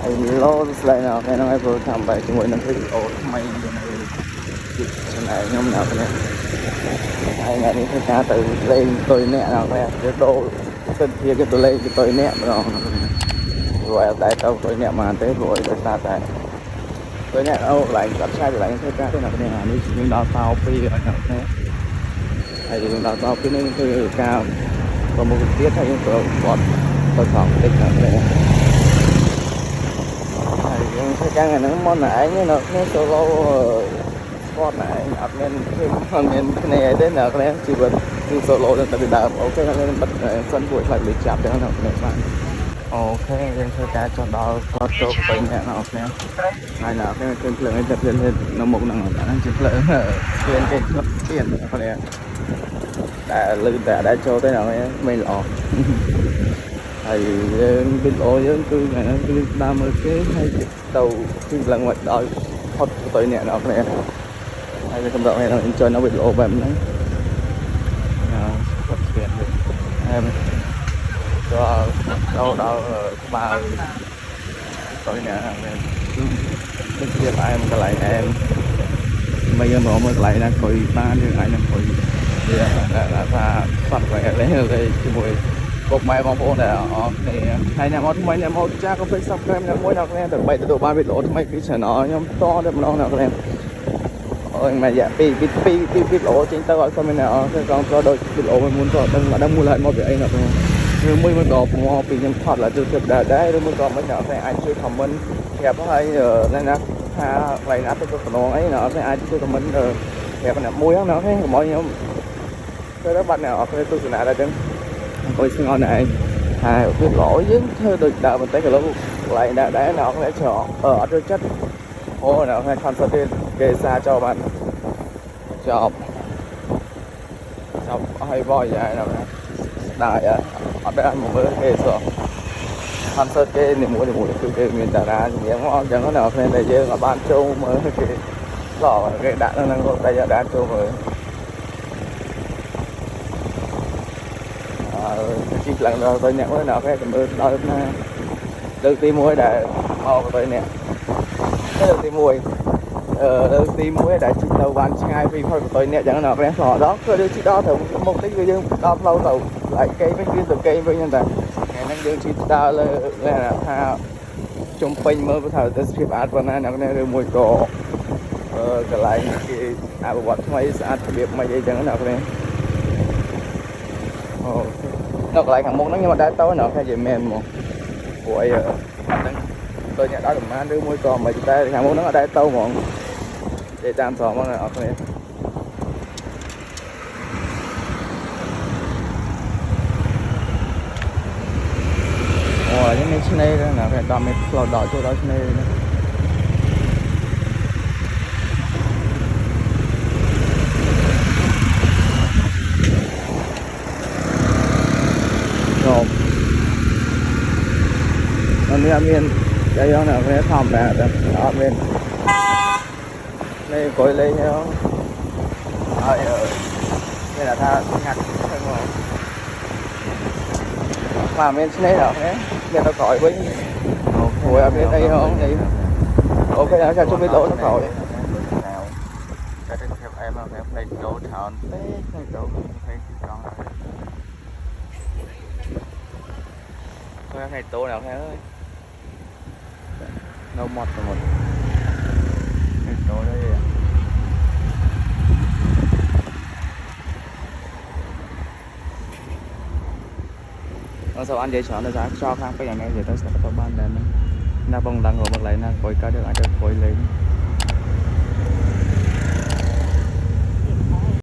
Hello, this là nào cái nó vừa tham bàiជាមួយនឹងវីដេអូថ្មីនៅចំណាយខ្ញុំណាស់នេះហើយថ្ងៃនេះគឺការទៅលេងទុយអ្នកណាស់វាដូរសិទ្ធិគេទៅលេងទុយអ្នកម្ដងព្រោះអត់ដែរទៅទុយអ្នកមកទេព្រោះដោយសារតែទុយអ្នកអូកន្លែងកាត់ឆាយកន្លែងធ្វើការទេណាស់នេះអានេះយើងដល់តោ2ហើយណាស់នេះហើយយើងដល់តោ2នេះគឺការប្រមូលទៀតហើយយើងក៏គាត់ទៅខំតិចណាស់នេះយើងធ្វើការហ្នឹងមកណែឯងនៅក្នុង solo គាត់ណែឯងអត់មានគ្នាអីទេនៅក្នុងជីវិតគឺ solo ទៅពីដើមអូខេខ្ញុំបិទសិនពួកខ្លាចលុយចាប់ទាំងនៅក្នុងបានអូខេយើងធ្វើការចុះដល់គាត់ចូលទៅអ្នកនៅក្នុងហើយនៅក្នុងគឺភ្លើងឯងតែភ្លើងនៅមុខហ្នឹងអាហ្នឹងជាភ្លើងស្ពានគេឈុតស្ពានគ្នាតែលឺតែដែលចូលទៅនៅមិនល្អហើយយើងវីដេអូយើងគឺថ្ងៃហ្នឹងគឺដើមមើលគេហើយទៅគឺឡើងមកដល់ផុតទៅអ្នកនរគ្នាហើយវាសម្រាប់ឲ្យ enjoy នៅវីដេអូបែបហ្នឹងផុតស្ពានវិញហើយចូលដល់ក្បាលទៅអ្នកហ្នឹងគឺជាផ្អែមកន្លែងអែមមិនយើងមកមើលកន្លែងណាគួយបានយើងអាចនឹងគួយវាថាសត្វបែបនេះជាមួយពុកម៉ែបងប្អូនដែលអរគ្នាហើយអ្នកមកថ្មីអ្នកមកចាស់ក៏ពេក Subscribe អ្នកមួយអ្នកគ្នាដើម្បីទទួលបានវីដេអូថ្មីពី Channel ខ្ញុំតតែម្ដងអ្នកគ្នាអូយមកយ៉ាពីវីដេអូចេញទៅអត់ក៏មានអ្នកអរគ្នាកងក៏ដូចវីដេអូមុនក៏ដឹងមូលហេតុមកពីអីអ្នកគ្នាឬមួយក៏មកពីខ្ញុំថតឡើងទៅដែរឬមួយក៏មិនអ្នកគ្នាអាចជួយ comment ប្រាប់ហើយណាថាកន្លែងណាទៅតំណងអីអ្នកគ្នាអាចជួយ comment ប្រាប់អ្នកមួយហ្នឹងអ្នកគ្នាកុំឲ្យខ្ញុំទៅបាត់អ្នកអរគ្នាទស្សនាដែរចឹងអង្គុយស្ងល់ណែឯងហើយវាល្អយើងធ្វើដូចដើមបន្តិចក៏លោកកន្លែងដែរអ្នកគ្នាច្រកអត់ចូលចិត្តអូអ្នកគ្នា concert គេសារចូលបានចប់ហើយបោះយ៉ាយណាដែរអត់ដែរមកមើលគេសោះ concert គេនីមួយគឺគេមានតារាជំនាញមកអញ្ចឹងអ្នកគ្នាតែយើងក៏បានចូលមើលគេល្អគេដាក់នៅហ្នឹងតែយើងដាក់ចូលមើលជីឡើងដល់ទៅអ្នកមួយដល់គេទៅមើលដល់ណាលើកទី1ដែលមកទៅអ្នកលើកទី1លើកទី1ដែលជីទៅបានឆ្ងាយពីផលបតយអ្នកចឹងណាព្រះសដល់គឺយើងជីដល់ទៅមុខតិចគឺយើងដល់ផ្លូវទៅlại câyវិញគឺទៅcâyវិញហ្នឹងតែថ្ងៃហ្នឹងយើងជីដើរលើថាជុំពេញមើលថាទៅស្ភាពស្អាតប៉ុណ្ណាអ្នកនេះឬមួយក៏កន្លែងគេអភិវឌ្ឍថ្មីស្អាតរបៀបមិនអីចឹងណាព្រះអូនៅកន្លែងខាងមុខហ្នឹងខ្ញុំអត់ដែរទៅណាគេនិយាយមែនហ្មងព្រោះអីហ្នឹងទៅអ្នកដល់ប្រហែលឬមួយក៏មិនតែខាងមុខហ្នឹងអត់ដែរទៅហ្មងនិយាយតាមស្រមហ្នឹងអត់គ្នាអូយនេះឆ្នេរណាគេដល់មានផ្លូវដកចូលដល់ឆ្នេរណានេះអត់មានតែយកនៅគ្នាធម្មតាតែអត់មាននេះអង្គុយលេងហ្នឹងហើយគេថាញ៉ាត់ហ្នឹងមកបាទមានឆ្នេរដល់គ្នាមានទៅក្រោយវិញអូខេអត់មានអីហងនេះអូខេចាំជុំវីដេអូទៅក្រោយតែទៅភាពអែមមកផ្លេចដូរច្រើនពេកផ្លេចដូរផ្លេចទីត្រង់ហើយផ្លេចដូរដល់គ្នាអើយនៅមាត់ទៅមុននេះទៅđây sao anh vậy sợ nó ra cho khang cái nhà này vậy tới sẽ có ban đèn nè bằng đằng rồi bằng lại nè coi cá được ai được coi lên